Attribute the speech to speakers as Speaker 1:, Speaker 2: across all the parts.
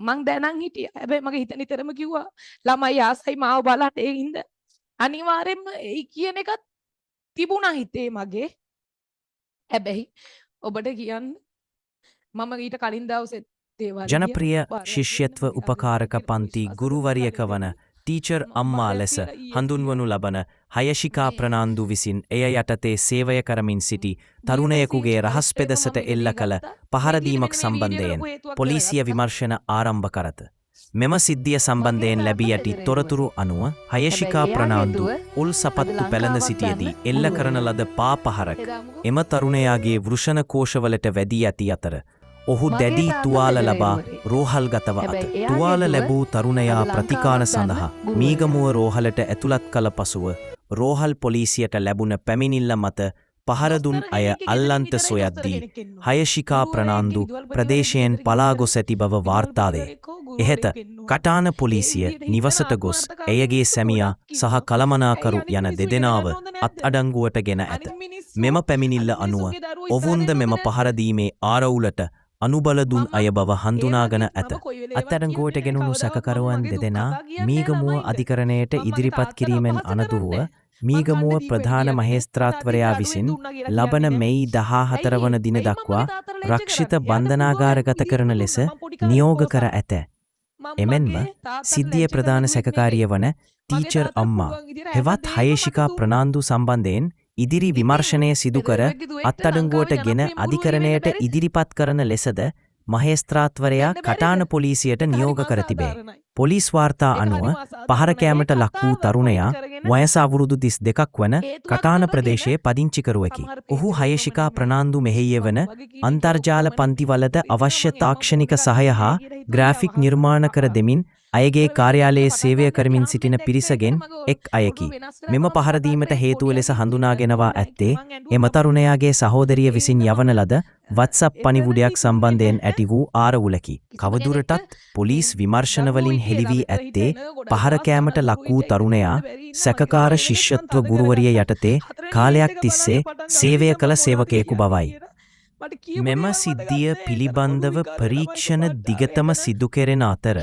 Speaker 1: මං දැනන් හිටියා. හැබැයි මගේ හිත නිතරම කිව්වා ළමයි ආසයි මාව බලන්න ඒ හින්දා අනිවාර්යෙන්ම එයි කියන එකත් තිබුණා හිතේ මගේ. හැබැයි ඔබට කියන්න මම ඊට කලින් දවසේ
Speaker 2: ජනප්‍රිය ශිෂ්‍යත්ව උපකාරක පන්ති ගුරුවරියක වන ටීචර් අම්මා ලෙස හඳුන්වනු ලබන හයශිකා ප්‍රනාන්දු විසින් එය යටතේ සේවය කරමින් සිටි තරුණයෙකුගේ රහස් පෙදෙසට එල්ල කළ පහරදීමක් සම්බන්ධයෙන් පොලිසිය විමර්ශන ආරම්භ කරත. මෙම සිද්ධිය සම්බන්ධයෙන් ලැබී ඇති තොරතුරු අනුව හයශිකා ප්‍රනාන්දු උල් සපත්තු පැළඳ සිටියේදී එල්ල කරන ලද පාපහරක් එම තරුණයාගේ වෘෂණ කෝෂවලට වැදී ඇති අතර ඔහු දැඩි තුවාල ලබා රෝහල්ගතව අත. තුවාල ලැබූ තරුණයා ප්‍රතිකාර සඳහා මීගමුව රෝහලට ඇතුළත් කළ පසුව රෝහල් පොලිසියට ලැබුණ පැමිණිල්ල මත පහරදුන් අය අල්ලන්ත සොයද්දී හයශිකා ප්‍රනාන්දු ප්‍රදේශයෙන් පලා ගොස් ඇති බව වාර්තාවේ. එහෙත කටාන පොලිසිය නිවසට ගොස් ඇයගේ සැමියා සහ කළමනාකරු යන දෙදෙනාව අත්අඩංගුවට ගෙන ඇත. මෙම පැමිණිල්ල අනුව ඔවුන්ද මෙම පහරදීමේ ආරවුලට අනුබල දුන් අය බව හඳුනාගෙන ඇත. අත්අඩංගුවට ගෙනුණු සැකකරුවන් දෙදෙනා මීගමුව අධිකරණයට ඉදිරිපත් කිරීමෙන් අනතුරුව මීගමුව ප්‍රධාන මහේස්ත්‍රාත්වරයා විසින් ලබන මෙයි 14 වන දින දක්වා රක්ෂිත බන්ධනාගාරගත කරන ලෙස නියෝග කර ඇත. එමෙන්ම සිද්ධියේ ප්‍රධාන සැකකාරිය වන ටීචර් අම්මා හෙවත් හයශිකා ප්‍රනාන්දු සම්බන්ධයෙන් ඉදිරි විමර්ශනය සිදු කර අත්අඩංගුවට ගෙන අධිකරණයට ඉදිරිපත් කරන ලෙසද මහේස්ත්‍රාත්වරයා කටාන පොලිසියට නියෝග කර තිබේ. පොලිස් වාර්තා අනුව පහර කෑමට ලක් වූ තරුණයා වයස අවුරුදු 32ක් වන කටාන ප්‍රදේශයේ පදිංචිකරුවෙකි. ඔහු හයශිකා ප්‍රනාන්දු මෙහෙය වන අන්තර්ජාල පන්තිවලට අවශ්‍ය තාක්ෂණික සහාය හා ග්‍රාෆික් නිර්මාණ කර දෙමින් අයගේ කාර්යාලයේ සේවය කරමින් සිටින පිරිසගෙන් එක් අයකි. මෙම පහරදීමට හේතුව ලෙස හඳුනාගෙනවා ඇත්තේ එම තරුණයාගේ සහෝදරිය විසින් යවන ලද WhatsApp පණිවුඩයක් සම්බන්ධයෙන් ඇති වූ ආරවුලකි. කවදුරටත් පොලිස් විමර්ශනවලින් හෙළි වී ඇත්තේ පහර කෑමට ලක් වූ තරුණයා සැකකාර ශිෂ්‍යත්ව ගුරුවරිය යටතේ කාලයක් තිස්සේ සේවය කළ සේවකයෙකු බවයි. මෙම සිද්ධිය පිළිබඳව පරීක්ෂණ දිගටම සිදු කෙරෙන අතර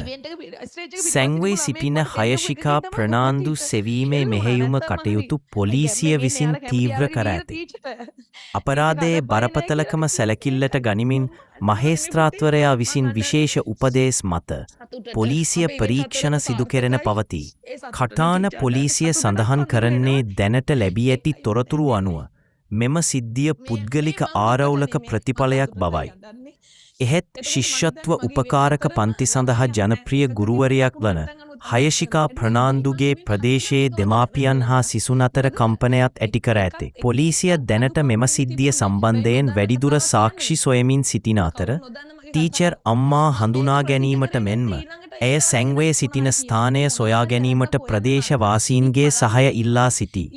Speaker 2: සැංවී සිටින හයශිකා ප්‍රනාන්දු සෙවීමේ මෙහෙයුම කටයුතු පොලිසිය විසින් තීව්‍ර කර ඇත. අපරාධයේ බරපතලකම සැලකිල්ලට ගනිමින් මහේස්ත්‍රාත්වරයා විසින් විශේෂ උපදේශ මත පොලිසිය පරීක්ෂණ සිදු කෙරෙන පවතී. කටාන පොලිසිය සඳහන් කරන්නේ දැනට ලැබී ඇති තොරතුරු අනුව මෙම සිද්ධිය පුද්ගලික ආරවුලක ප්‍රතිඵලයක් බවයි. එහෙත් ශිෂ්‍යත්ව උපකාරක පන්ති සඳහා ජනප්‍රිය ගුරුවරියක් වන හයශිකා ප්‍රනාන්දුගේ ප්‍රදේශයේ දෙමාපියන් හා සිසුන් අතර කම්පනයක් ඇති කර ඇතේ. පොලිසිය දැනට මෙම සිද්ධිය සම්බන්ධයෙන් වැඩිදුර සාක්ෂි සොයමින් සිටින අතර ටීචර් අම්මා හඳුනා ගැනීමට මෙන්ම ඇය සැංවේ සිටින ස්ථානය සොයා ගැනීමට ප්‍රදේශවාසීන්ගේ සහාය ඉල්ලා සිටී.